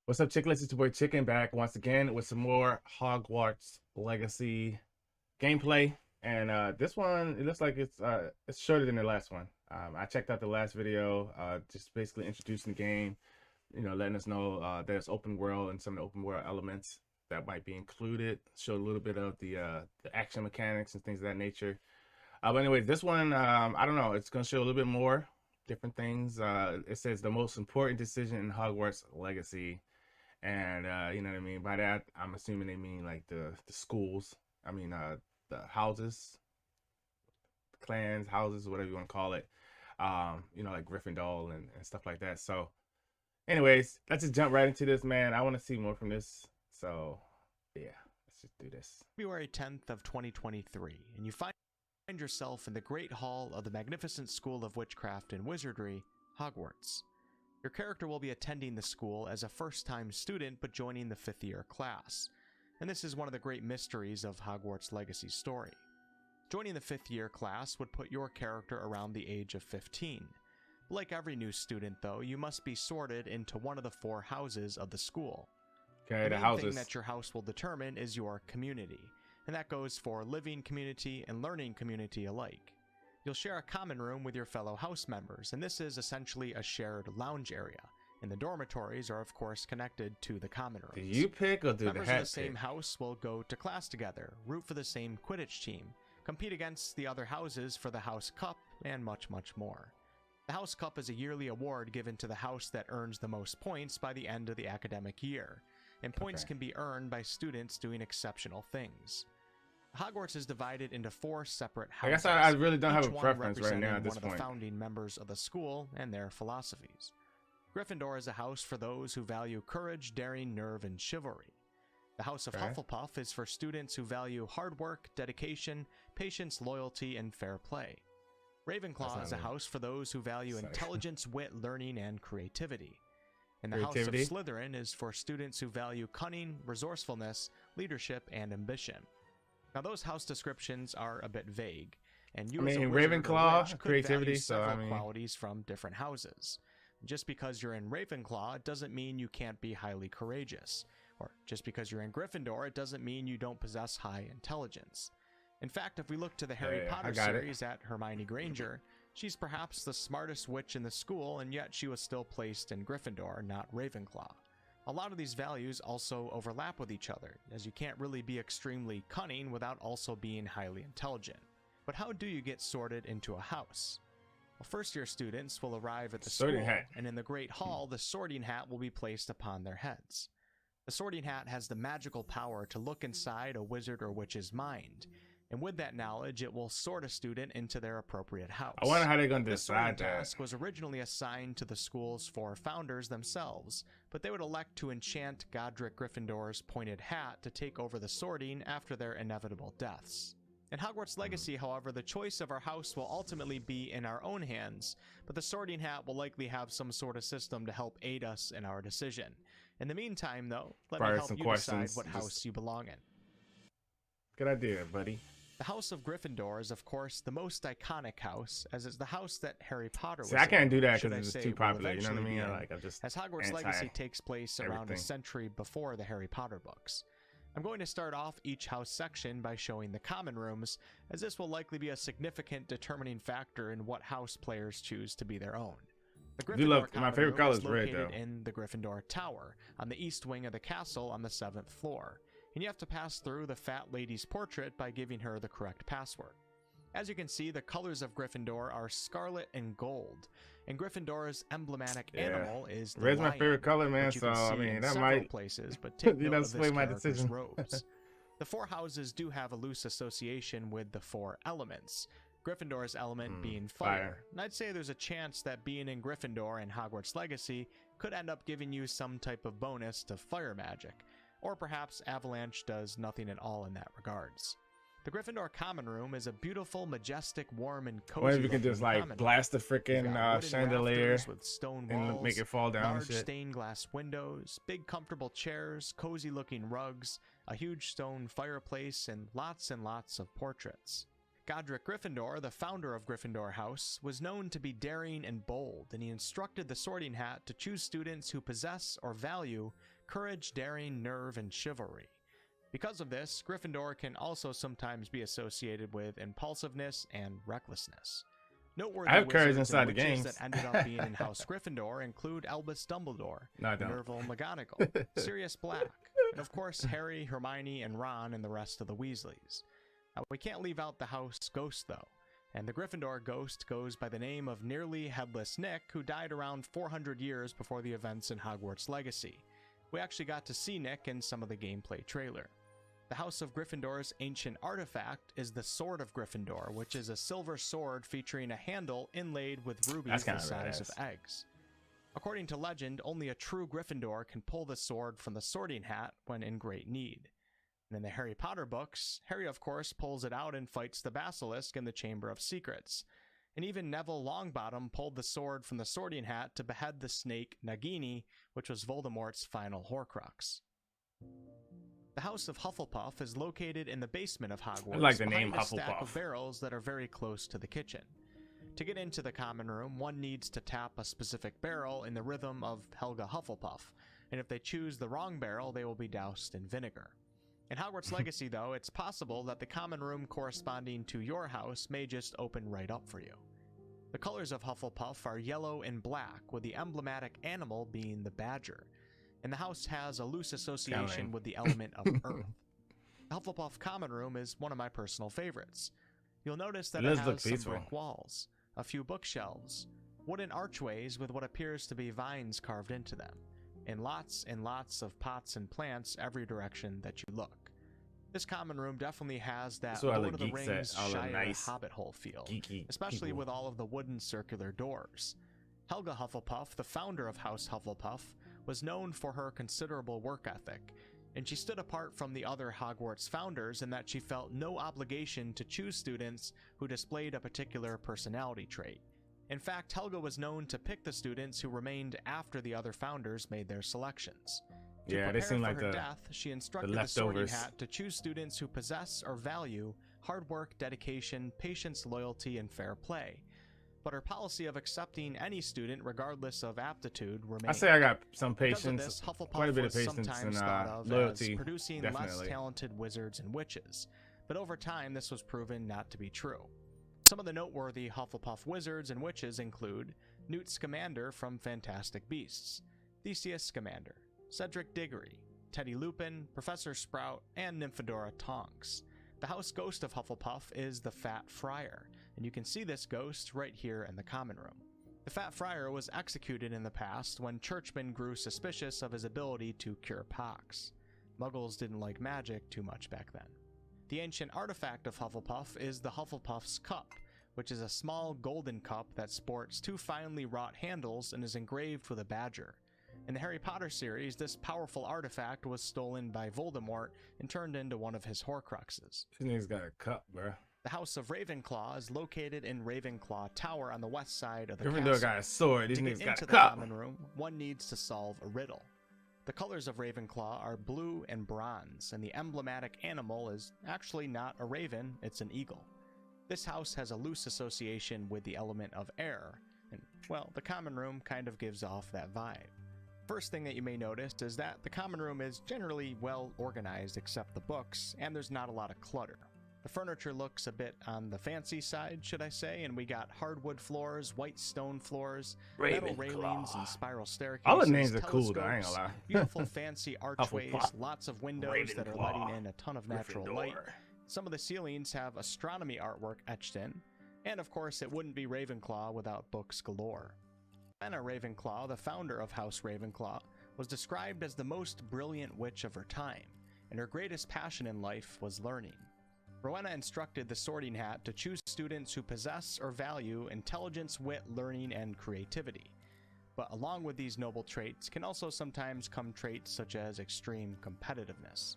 What's up, Chicklets? It's your boy Chicken back once again with some more Hogwarts Legacy gameplay. And this one, it looks like it's shorter than the last one. I checked out the last video, just basically introducing the game, letting us know there's open world and some of the open world elements that might be included. Showed a little bit of the action mechanics and things of that nature. But anyways, this one, I don't know, it's gonna show a little bit more different things. It says the most important decision in Hogwarts Legacy. And you know what I mean by that, I'm assuming they mean like the schools. I mean the houses, clans, houses, whatever you want to call it. Like Gryffindor and stuff like that. So anyways, let's just jump right into this, man. I want to see more from this. So yeah, let's just do this. February 10th of 2023, and you find yourself in the Great Hall of the magnificent School of Witchcraft and Wizardry, Hogwarts. Your character will be attending the school as a first-time student but joining the 5th year class, and this is one of the great mysteries of Hogwarts Legacy's story. Joining the 5th year class would put your character around the age of 15. Like every new student though, you must be sorted into one of the 4 houses of the school. Okay, the main houses. thing that your house will determine is your community, and that goes for living community and learning community alike. You'll share a common room with your fellow house members, and this is essentially a shared lounge area, and the dormitories are of course connected to the common rooms. Do you pick or do Members the hat of the same pick? house will go to class together, root for the same Quidditch team, compete against the other houses for the House Cup, and much, much more. The House Cup is a yearly award given to the house that earns the most points by the end of the academic year, and points can be earned by students doing exceptional things. Hogwarts is divided into 4 separate houses. I guess I really don't have a each one preference right now at representing this one of point. the founding members of the school and their philosophies. Gryffindor is a house for those who value courage, daring, nerve, and chivalry. The House of Hufflepuff is for students who value hard work, dedication, patience, loyalty, and fair play. Ravenclaw is a house for those who value intelligence, wit, learning, and creativity. And the House of Slytherin is for students who value cunning, resourcefulness, leadership, and ambition. Now, those house descriptions are a bit vague, and you as a wizard or Ravenclaw, witch could creativity, value several so qualities from different houses. Just because you're in Ravenclaw, it doesn't mean you can't be highly courageous. Or just because you're in Gryffindor, it doesn't mean you don't possess high intelligence. In fact, if we look to the Harry Potter series at Hermione Granger, she's perhaps the smartest witch in the school, and yet she was still placed in Gryffindor, not Ravenclaw. A lot of these values also overlap with each other, as you can't really be extremely cunning without also being highly intelligent. But how do you get sorted into a house? Well, first-year students will arrive at the school, and in the Great Hall, the sorting hat will be placed upon their heads. The sorting hat has the magical power to look inside a wizard or witch's mind, and with that knowledge, it will sort a student into their appropriate house. I wonder how they're going to decide that. The sorting task was originally assigned to the school's 4 founders themselves, but they would elect to enchant Godric Gryffindor's pointed hat to take over the sorting after their inevitable deaths. In Hogwarts Legacy, however, the choice of our house will ultimately be in our own hands, but the sorting hat will likely have some sort of system to help aid us in our decision. In the meantime, though, let me help you decide what house you belong in. Good idea, buddy. The House of Gryffindor is, of course, the most iconic house, as it's the house that Harry Potter was in. I can't do that because it's too popular, you know what I mean? As Hogwarts Legacy takes place around a century before the Harry Potter books. I'm going to start off each house section by showing the common rooms, as this will likely be a significant determining factor in what house players choose to be their own. The Gryffindor my favorite color is red, located in the Gryffindor Tower, on the east wing of the castle on the 7th floor. And you have to pass through the fat lady's portrait by giving her the correct password. As you can see, the colors of Gryffindor are scarlet and gold, and Gryffindor's emblematic animal is the red's lion, my favorite color, man. which you So can see I mean, in that several might places, but take note of this sway my character's decision. robes. The 4 houses do have a loose association with the 4 elements. Gryffindor's element being fire. And I'd say there's a chance that being in Gryffindor and Hogwarts Legacy could end up giving you some type of bonus to fire magic. Or perhaps Avalanche does nothing at all in that regards. The Gryffindor Common Room is a beautiful, majestic, warm, and cozy. Or if you can just like blast the freaking chandelier with stone walls, and make it fall down large and shit. stained glass windows, big comfortable chairs, cozy looking rugs, a huge stone fireplace, and lots of portraits. Godric Gryffindor, the founder of Gryffindor House, was known to be daring and bold, and he instructed the Sorting Hat to choose students who possess or value courage, daring, nerve, and chivalry. Because of this, Gryffindor can also sometimes be associated with impulsiveness and recklessness. Noteworthy I have courage wizards inside and the witches games. that ended up being in House Gryffindor include Albus Dumbledore, No, I don't. Minerva McGonagall, Sirius Black, and of course Harry, Hermione, and Ron and the rest of the Weasleys. Now, we can't leave out the house ghost though, and the Gryffindor ghost goes by the name of Nearly Headless Nick, who died around 400 years before the events in Hogwarts Legacy. We actually got to see Nick in some of the gameplay trailer. The House of Gryffindor's ancient artifact is the Sword of Gryffindor, which is a silver sword featuring a handle inlaid with rubies the size of eggs. According to legend, only a true Gryffindor can pull the sword from the sorting hat when in great need. And in the Harry Potter books, Harry of course pulls it out and fights the basilisk in the Chamber of Secrets. And even Neville Longbottom pulled the sword from the sorting hat to behead the snake Nagini, which was Voldemort's final Horcrux. The House of Hufflepuff is located in the basement of Hogwarts, I like the behind name a stack Hufflepuff. of barrels that are very close to the kitchen. To get into the common room, one needs to tap a specific barrel in the rhythm of Helga Hufflepuff, and if they choose the wrong barrel, they will be doused in vinegar. In Hogwarts Legacy, though, it's possible that the common room corresponding to your house may just open right up for you. The colors of Hufflepuff are yellow and black, with the emblematic animal being the badger, and the house has a loose association with the element of earth. The Hufflepuff common room is one of my personal favorites. You'll notice that it has some brick walls, a few bookshelves, wooden archways with what appears to be vines carved into them, and lots of pots and plants every direction that you look. This common room definitely has that Lord of the Rings Shire Hobbit hole feel, especially with all of the wooden circular doors. Helga Hufflepuff, the founder of House Hufflepuff, was known for her considerable work ethic, and she stood apart from the other Hogwarts founders in that she felt no obligation to choose students who displayed a particular personality trait. In fact, Helga was known to pick the students who remained after the other founders made their selections. To prepare for her death, she instructed the Sorting Hat to choose students who possess or value hard work, dedication, patience, loyalty, and fair play. But her policy of accepting any student regardless of aptitude remained. I say I got some patience, this, quite a bit of patience and loyalty, producing less talented wizards and witches. But over time, this was proven not to be true. Some of the noteworthy Hufflepuff wizards and witches include Newt Scamander from Fantastic Beasts, Theseus Scamander, Cedric Diggory, Teddy Lupin, Professor Sprout, and Nymphadora Tonks. The house ghost of Hufflepuff is the Fat Friar, and you can see this ghost right here in the common room. The Fat Friar was executed in the past when churchmen grew suspicious of his ability to cure pox. Muggles didn't like magic too much back then. The ancient artifact of Hufflepuff is the Hufflepuff's Cup, which is a small golden cup that sports two finely wrought handles and is engraved with a badger. In the Harry Potter series, this powerful artifact was stolen by Voldemort and turned into one of his Horcruxes. This nigga's got a cup, bro. The House of Ravenclaw is located in Ravenclaw Tower on the west side of the castle. castle. Got a sword. These niggas got a cup. To get into the common room, one needs to solve a riddle. The colors of Ravenclaw are blue and bronze, and the emblematic animal is actually not a raven, it's an eagle. This house has a loose association with the element of air, and, well, the common room kind of gives off that vibe. First thing that you may notice is that the common room is generally well organized except the books, and there's not a lot of clutter. The furniture looks a bit on the fancy side, should I say, and we got hardwood floors, white stone floors, metal railings, and spiral staircases. All the names are cool, though, I ain't gonna lie. Beautiful fancy archways, lots of windows that are letting in a ton of natural light. Some of the ceilings have astronomy artwork etched in, and of course it wouldn't be Ravenclaw without books galore. Anna Ravenclaw, the founder of House Ravenclaw, was described as the most brilliant witch of her time, and her greatest passion in life was learning. Rowena instructed the Sorting Hat to choose students who possess or value intelligence, wit, learning, and creativity. But along with these noble traits can also sometimes come traits such as extreme competitiveness.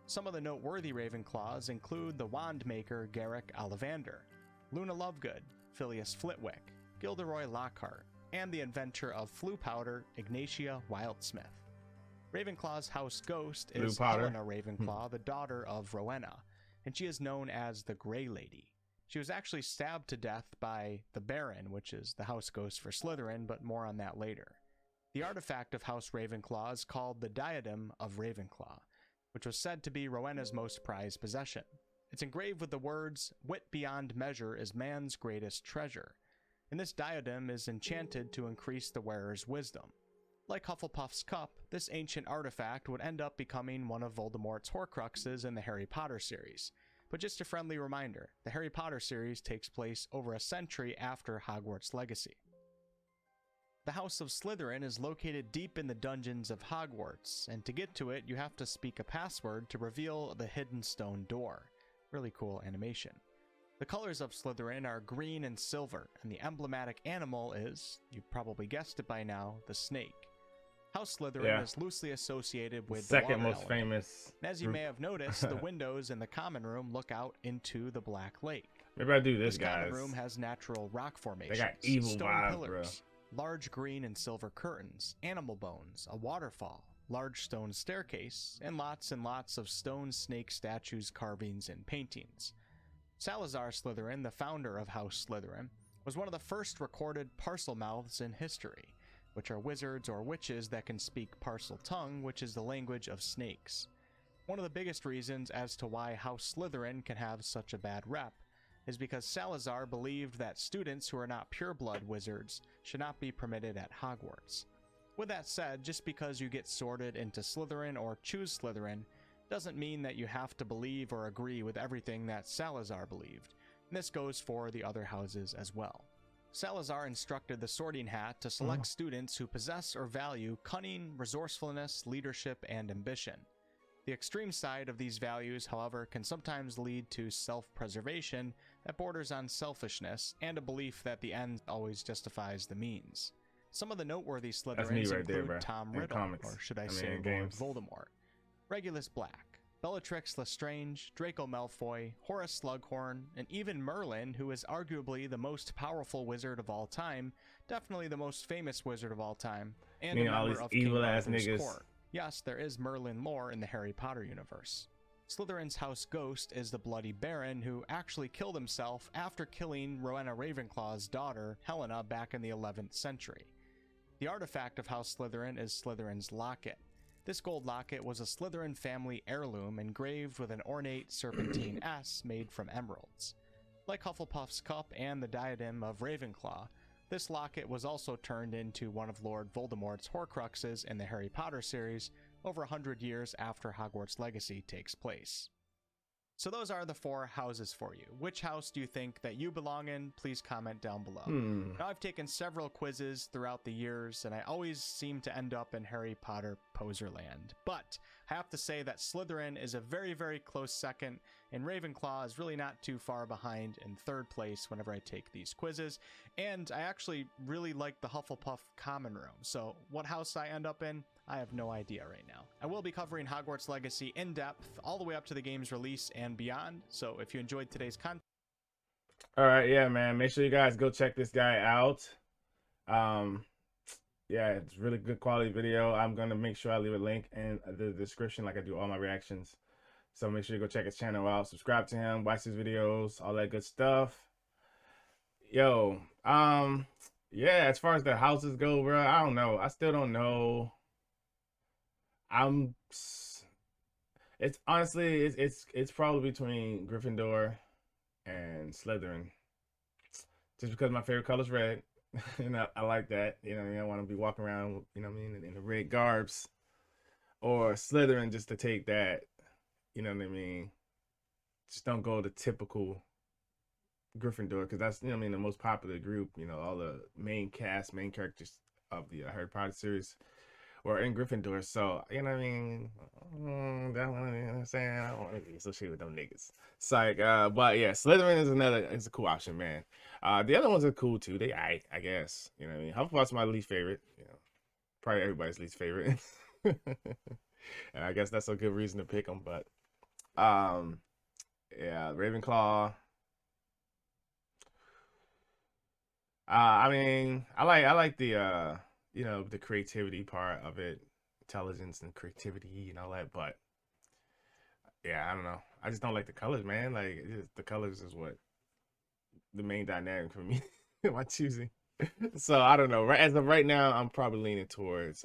Some of the noteworthy Ravenclaws include the wand maker Garrick Ollivander, Luna Lovegood, Phileas Flitwick, Gilderoy Lockhart, and the inventor of flue powder, Ignatia Wildsmith. Ravenclaw's house ghost is Helena Ravenclaw, the daughter of Rowena, and she is known as the Grey Lady. She was actually stabbed to death by the Baron, which is the house ghost for Slytherin, but more on that later. The artifact of House Ravenclaw is called the Diadem of Ravenclaw, which was said to be Rowena's most prized possession. It's engraved with the words, "Wit beyond measure is man's greatest treasure," and this diadem is enchanted to increase the wearer's wisdom. Like Hufflepuff's cup, this ancient artifact would end up becoming one of Voldemort's Horcruxes in the Harry Potter series. But just a friendly reminder, the Harry Potter series takes place over a century after Hogwarts Legacy. The House of Slytherin is located deep in the dungeons of Hogwarts, and to get to it, you have to speak a password to reveal the hidden stone door. Really cool animation. The colors of Slytherin are green and silver, and the emblematic animal is, you probably guessed it by now, the snake. House Slytherin is loosely associated with the second water most element. famous. And as you may have noticed, the windows in the common room look out into the Black Lake. Maybe I do this, This common guys. room has natural rock formations, They got evil stone vibes, pillars, large green and silver curtains, animal bones, a waterfall, large stone staircase, and lots of stone snake statues, carvings, and paintings. Salazar Slytherin, the founder of House Slytherin, was one of the first recorded Parselmouths in history, which are wizards or witches that can speak Parcel tongue, which is the language of snakes. One of the biggest reasons as to why House Slytherin can have such a bad rep is because Salazar believed that students who are not pureblood wizards should not be permitted at Hogwarts. With that said, just because you get sorted into Slytherin or choose Slytherin doesn't mean that you have to believe or agree with everything that Salazar believed, and this goes for the other houses as well. Salazar instructed the Sorting Hat to select students who possess or value cunning, resourcefulness, leadership, and ambition. The extreme side of these values, however, can sometimes lead to self-preservation that borders on selfishness and a belief that the end always justifies the means. Some of the noteworthy Slytherins include Tom Riddle, or should I say Lord Voldemort, Regulus Black, Bellatrix Lestrange, Draco Malfoy, Horace Slughorn, and even Merlin, who is arguably the most powerful wizard of all time, definitely the most famous wizard of all time, and a member of King Arthur's court. Yes, there is Merlin lore in the Harry Potter universe. Slytherin's House Ghost is the Bloody Baron who actually killed himself after killing Rowena Ravenclaw's daughter, Helena, back in the 11th century. The artifact of House Slytherin is Slytherin's Locket. This gold locket was a Slytherin family heirloom engraved with an ornate serpentine S made from emeralds. Like Hufflepuff's cup and the diadem of Ravenclaw, this locket was also turned into one of Lord Voldemort's Horcruxes in the Harry Potter series over 100 years after Hogwarts Legacy takes place. So those are the 4 houses for you. Which house do you think that you belong in? Please comment down below. Now, I've taken several quizzes throughout the years, and I always seem to end up in Harry Potter Poserland. But I have to say that Slytherin is a very, very close second, and Ravenclaw is really not too far behind in 3rd place whenever I take these quizzes. And I actually really like the Hufflepuff common room. So what house I end up in, I have no idea right now. I will be covering Hogwarts Legacy in depth all the way up to the game's release and beyond. So if you enjoyed today's content, all right, yeah, man, make sure you guys go check this guy out. Yeah, it's really good quality video. I'm gonna make sure I leave a link in the description like I do all my reactions. So make sure you go check his channel out, subscribe to him, watch his videos, all that good stuff. Yo, yeah, as far as the houses go, bro, I don't know. I still don't know. It's honestly, it's probably between Gryffindor and Slytherin, just because my favorite color is red. And I like that, you know what I mean? I want to be walking around, you know what I mean, in the red garbs, or Slytherin just to take that, you know what I mean? Just don't go the typical Gryffindor, because that's, you know what I mean, the most popular group, you know, all the main characters of the Harry Potter series were in Gryffindor. So, you know what I mean? That one, you know what I'm saying? I don't want to be associated with them niggas. It's like, but yeah, Slytherin is a cool option, man. The other ones are cool too. They, I guess, you know what I mean? Hufflepuff's my least favorite, you know, probably everybody's least favorite. And I guess that's a good reason to pick them, but, yeah, Ravenclaw. I mean, I like the, you know, the creativity part of it, intelligence and creativity and all that, but yeah, I don't know. I just don't like the colors, man. Like, the colors is what the main dynamic for me. Am I choosing? So I don't know. Right as of right now, I'm probably leaning towards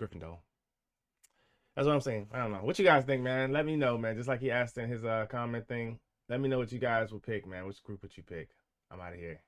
Gryffindor. That's what I'm saying. I don't know. What you guys think, man? Let me know, man. Just like he asked in his comment thing. Let me know what you guys will pick, man. Which group would you pick? I'm out of here.